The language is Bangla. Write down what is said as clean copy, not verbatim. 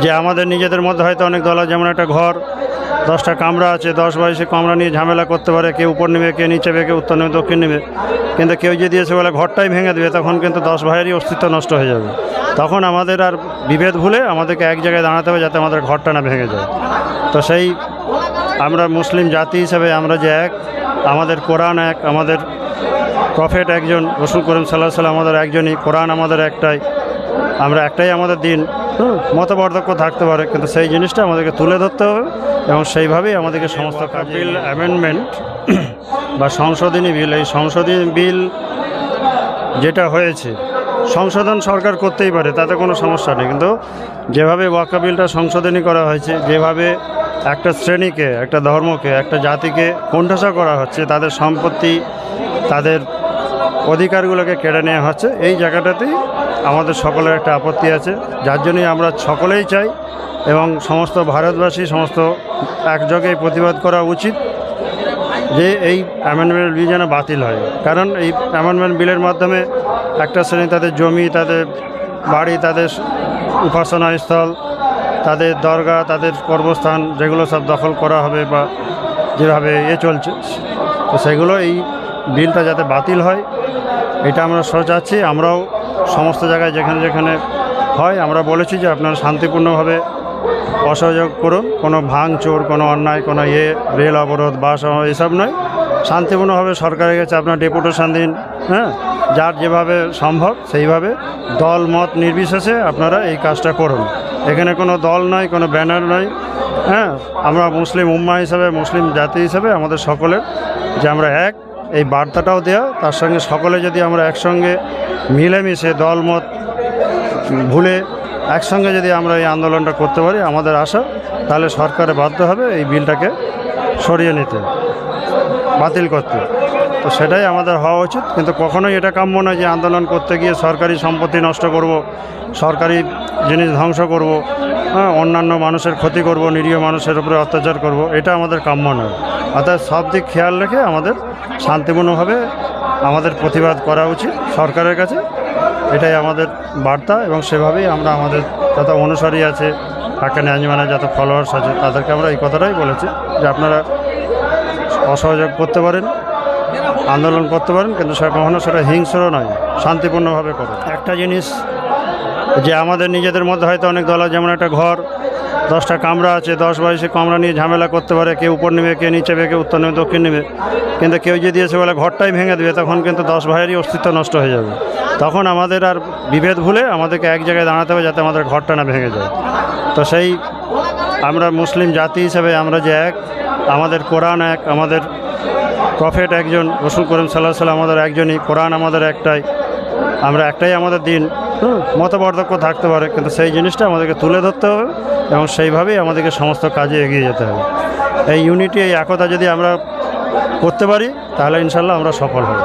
যে আমাদের নিজেদের মধ্যে হয়তো অনেক দল, যেমন একটা ঘর 10টা কামরা আছে, 10-22 কামরা নিয়ে ঝামেলা করতে পারে, কেউ উপর নেবে, কে নিচে নেবে, কেউ উত্তর নেবে, দক্ষিণ নেবে। কিন্তু কেউ যদি এসে বলে ঘরটাই ভেঙে দেবে, তখন কিন্তু 10 ভাইয়েরই অস্তিত্ব নষ্ট হয়ে যাবে। তখন আমাদের আর বিভেদ ভুলে আমাদেরকে এক জায়গায় দাঁড়াতে হবে, যাতে আমাদের ঘরটা না ভেঙে যায়। তো সেই আমরা মুসলিম জাতি হিসেবে আমরা যে এক, আমাদের কোরআন এক, আমাদের প্রফেট একজন, রাসূল করিম সাল্লাল্লাহু আলাইহি ওয়াসাল্লাম আমাদের একজনই, কোরআন আমাদের একটাই, আমরা একটাই আমাদের দিন। মতপার্থক্য থাকতে পারে, কিন্তু সেই জিনিসটা আমাদেরকে তুলে ধরতে হবে এবং সেইভাবেই আমাদেরকে সমস্ত কাজ। বিল অ্যামেন্ডমেন্ট বা সংশোধনী বিল, এই সংশোধনী বিল যেটা হয়েছে, সংশোধন সরকার করতেই পারে, তাতে কোনো সমস্যা নেই। কিন্তু যেভাবে ওয়াকফ বিলটা সংশোধনী করা হয়েছে, যেভাবে একটা শ্রেণীকে, একটা ধর্মকে, একটা জাতিকে কোণঠাসা করা হচ্ছে, তাদের সম্পত্তি, তাদের অধিকারগুলোকে কেড়ে নেওয়া হচ্ছে, এই জায়গাটাতেই আমাদের সকলের একটা আপত্তি আছে। যার জন্যই আমরা সকলেই চাই এবং সমস্ত ভারতবাসী, সমস্ত একযোগে প্রতিবাদ করা উচিত যে এই অ্যামেন্ডমেন্ট বিল যেন বাতিল হয়। কারণ এই অ্যামেন্ডমেন্ট বিলের মাধ্যমে একটা শ্রেণী তাদের জমি, তাদের বাড়ি, তাদের উপাসনাস্থল, তাদের দরগা, তাদের কর্মস্থান, যেগুলো সব দখল করা হবে বা যেভাবে চলছে, তো সেগুলো এই বিলটা যাতে বাতিল হয়, এটা আমরা চাচ্ছি। আমরাও সমস্ত জায়গায় যেখানে যেখানে হয় আমরা বলেছি যে আপনারা শান্তিপূর্ণভাবে অসহযোগ করুন, কোনো ভাঙচুর, কোনো অন্যায়, কোনো রেল অবরোধ, বাস এসব নয়, শান্তিপূর্ণভাবে সরকারের কাছে আপনার ডেপুটেশন দিন। হ্যাঁ, যার যেভাবে সম্ভব সেইভাবে দল মত নির্বিশেষে আপনারা এই কাজটা করুন। এখানে কোনো দল নয়, কোনো ব্যানার নয়। হ্যাঁ, আমরা মুসলিম উম্মাহ হিসাবে, মুসলিম জাতি হিসাবে আমাদের সকলের যে আমরা এক, এই বার্তাটাও দেওয়া। তার সঙ্গে সকলে যদি আমরা একসঙ্গে মিলেমিশে দলমত ভুলে একসঙ্গে যদি আমরা এই আন্দোলনটা করতে পারি, আমাদের আশা তাহলে সরকারে বাধ্য হবে এই বিলটাকে সরিয়ে নিতে, বাতিল করতে। তো সেটাই আমাদের হওয়া উচিত। কিন্তু কখনোই এটা কাম্য নয় যে আন্দোলন করতে গিয়ে সরকারি সম্পত্তি নষ্ট করব, সরকারি জিনিস ধ্বংস করব, হ্যাঁ, অন্যান্য মানুষের ক্ষতি করব, নিরীহ মানুষের উপরে অত্যাচার করব, এটা আমাদের কাম্য নয়। অর্থাৎ সব দিক খেয়াল রেখে আমাদের শান্তিপূর্ণভাবে আমাদের প্রতিবাদ করা উচিত সরকারের কাছে, এটাই আমাদের বার্তা। এবং সেভাবেই আমরা আমাদের যত অনুসারী আছে, হাক্কানি আঞ্জুমানের যত ফলোয়ার্স আছে, তাদেরকে আমরা এই কথাটাই বলেছি যে আপনারা অসহযোগ করতে পারেন, আন্দোলন করতে পারেন, কিন্তু কখনো সেটা হিংস্র নয়, শান্তিপূর্ণভাবে করুন। একটা জিনিস যে আমাদের নিজেদের মধ্যে হয়তো অনেক দল, যেমন একটা ঘর 10টা কামরা আছে, 10-22 কামরা নিয়ে ঝামেলা করতে পারে, কেউ উপর নেবে, কে নিচে নেবে, কেউ উত্তর নেবে, দক্ষিণ নেবে। কিন্তু কেউ যদি এসে বলে ঘরটাই ভেঙে দেবে, তখন কিন্তু 10 ভাইয়েরই অস্তিত্ব নষ্ট হয়ে যাবে। তখন আমাদের আর বিভেদ ভুলে আমাদেরকে এক জায়গায় দাঁড়াতে হবে, যাতে আমাদের ঘরটা না ভেঙে যায়। তো সেই আমরা মুসলিম জাতি হিসেবে আমরা যে এক, আমাদের কোরআন এক, আমাদের প্রফেট একজন, রাসূল করিম সাল্লাল্লাহু আলাইহি ওয়াসাল্লাম আমাদের একজনই, কোরআন আমাদের একটাই, আমরা একটাই আমাদের দিন। মতপার্থক্য থাকতে পারে, কিন্তু সেই জিনিসটা আমাদেরকে তুলে ধরতে হবে এবং সেইভাবেই আমাদেরকে সমস্ত কাজে এগিয়ে যেতে হবে। এই ইউনিটি, এই একতা যদি আমরা করতে পারি, তাহলে ইনশাল্লাহ আমরা সফল হব।